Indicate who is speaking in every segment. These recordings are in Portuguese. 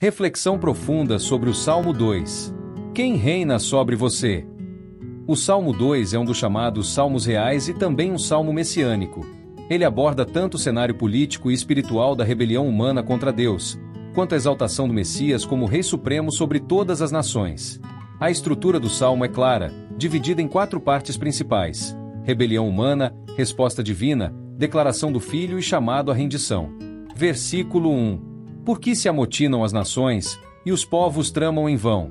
Speaker 1: Reflexão profunda sobre o Salmo 2. Quem reina sobre você? O Salmo 2 é um dos chamados Salmos Reais e também um salmo messiânico. Ele aborda tanto o cenário político e espiritual da rebelião humana contra Deus, quanto a exaltação do Messias como Rei Supremo sobre todas as nações. A estrutura do salmo é clara, dividida em 4 partes principais: rebelião humana, resposta divina, declaração do Filho e chamado à rendição. Versículo 1. Por que se amotinam as nações, e os povos tramam em vão?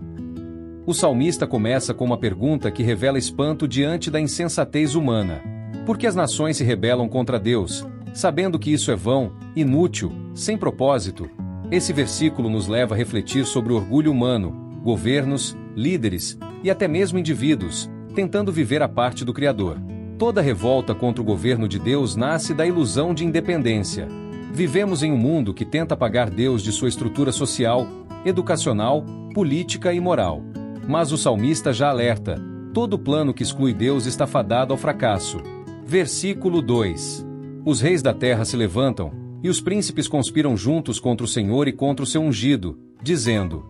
Speaker 1: O salmista começa com uma pergunta que revela espanto diante da insensatez humana. Por que as nações se rebelam contra Deus, sabendo que isso é vão, inútil, sem propósito? Esse versículo nos leva a refletir sobre o orgulho humano, governos, líderes e até mesmo indivíduos, tentando viver a parte do Criador. Toda revolta contra o governo de Deus nasce da ilusão de independência. Vivemos em um mundo que tenta apagar Deus de sua estrutura social, educacional, política e moral. Mas o salmista já alerta: todo plano que exclui Deus está fadado ao fracasso. Versículo 2. Os reis da terra se levantam, e os príncipes conspiram juntos contra o Senhor e contra o seu ungido, dizendo: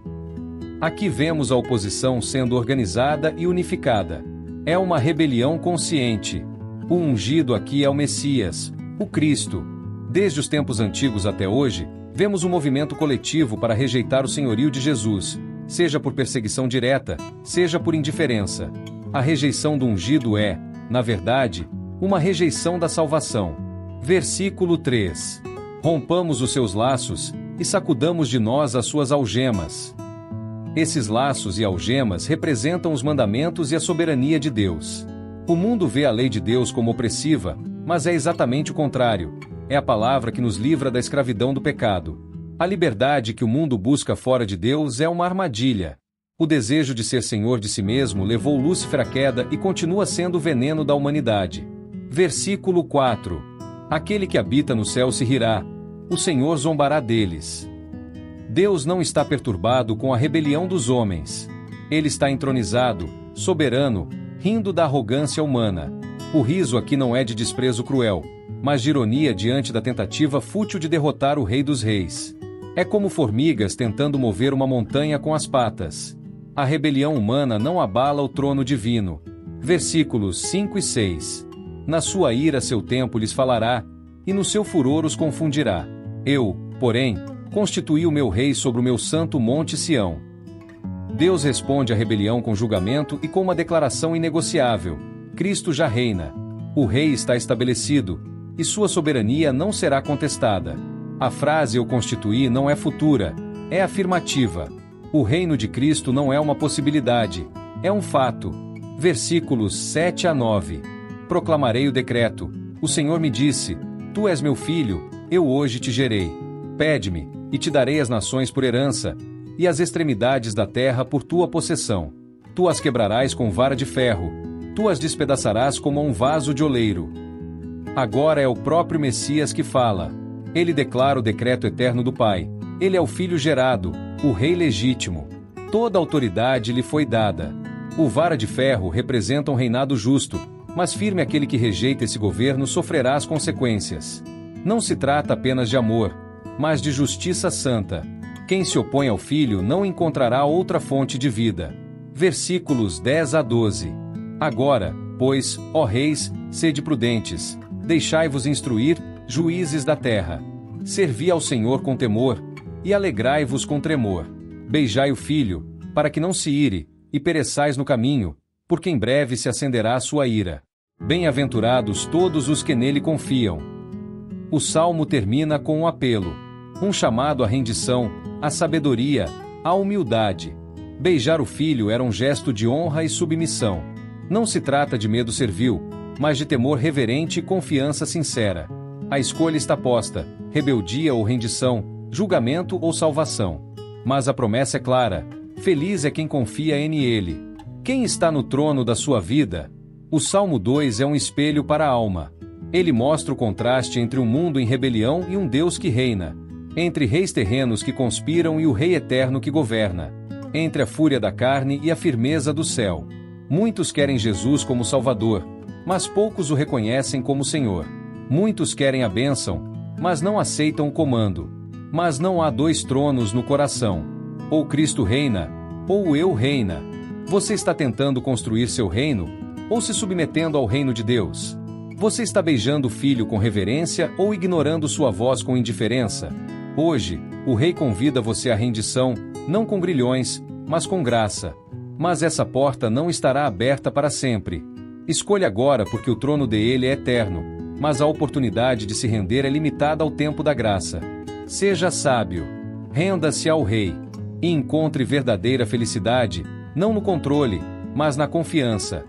Speaker 1: aqui vemos a oposição sendo organizada e unificada. É uma rebelião consciente. O ungido aqui é o Messias, o Cristo. Desde os tempos antigos até hoje, vemos um movimento coletivo para rejeitar o senhorio de Jesus, seja por perseguição direta, seja por indiferença. A rejeição do ungido é, na verdade, uma rejeição da salvação. Versículo 3. Rompamos os seus laços, e sacudamos de nós as suas algemas. Esses laços e algemas representam os mandamentos e a soberania de Deus. O mundo vê a lei de Deus como opressiva, mas é exatamente o contrário. É a palavra que nos livra da escravidão do pecado. A liberdade que o mundo busca fora de Deus é uma armadilha. O desejo de ser senhor de si mesmo levou Lúcifer à queda e continua sendo o veneno da humanidade. Versículo 4. Aquele que habita no céu se rirá, o Senhor zombará deles. Deus não está perturbado com a rebelião dos homens. Ele está entronizado, soberano, rindo da arrogância humana. O riso aqui não é de desprezo cruel, mas de ironia diante da tentativa fútil de derrotar o Rei dos Reis. É como formigas tentando mover uma montanha com as patas. A rebelião humana não abala o trono divino. Versículos 5 e 6. Na sua ira seu tempo lhes falará, e no seu furor os confundirá. Eu, porém, constituí o meu rei sobre o meu santo monte Sião. Deus responde à rebelião com julgamento e com uma declaração inegociável: Cristo já reina. O rei está estabelecido, e sua soberania não será contestada. A frase eu constituí não é futura, é afirmativa. O reino de Cristo não é uma possibilidade, é um fato. Versículos 7 a 9. Proclamarei o decreto. O Senhor me disse: tu és meu filho, eu hoje te gerei. Pede-me, e te darei as nações por herança, e as extremidades da terra por tua possessão. Tu as quebrarás com vara de ferro, tu as despedaçarás como um vaso de oleiro. Agora é o próprio Messias que fala. Ele declara o decreto eterno do Pai. Ele é o Filho gerado, o Rei legítimo. Toda autoridade lhe foi dada. O vara de ferro representa um reinado justo, mas firme aquele que rejeita esse governo sofrerá as consequências. Não se trata apenas de amor, mas de justiça santa. Quem se opõe ao Filho não encontrará outra fonte de vida. Versículos 10 a 12. Agora, pois, ó reis, sede prudentes, deixai-vos instruir, juízes da terra. Servi ao Senhor com temor, e alegrai-vos com tremor. Beijai o Filho, para que não se ire, e pereçais no caminho, porque em breve se acenderá a sua ira. Bem-aventurados todos os que nele confiam. O salmo termina com um apelo, um chamado à rendição, à sabedoria, à humildade. Beijar o Filho era um gesto de honra e submissão. Não se trata de medo servil, mas de temor reverente e confiança sincera. A escolha está posta: rebeldia ou rendição, julgamento ou salvação. Mas a promessa é clara: feliz é quem confia em Ele. Quem está no trono da sua vida? O Salmo 2 é um espelho para a alma. Ele mostra o contraste entre um mundo em rebelião e um Deus que reina. Entre reis terrenos que conspiram e o Rei eterno que governa. Entre a fúria da carne e a firmeza do céu. Muitos querem Jesus como Salvador, mas poucos o reconhecem como Senhor. Muitos querem a bênção, mas não aceitam o comando. Mas não há dois tronos no coração. Ou Cristo reina, ou eu reina. Você está tentando construir seu reino, ou se submetendo ao reino de Deus? Você está beijando o filho com reverência ou ignorando sua voz com indiferença? Hoje, o rei convida você à rendição, não com grilhões, mas com graça. Mas essa porta não estará aberta para sempre. Escolha agora porque o trono dele é eterno, mas a oportunidade de se render é limitada ao tempo da graça. Seja sábio. Renda-se ao rei. E encontre verdadeira felicidade, não no controle, mas na confiança.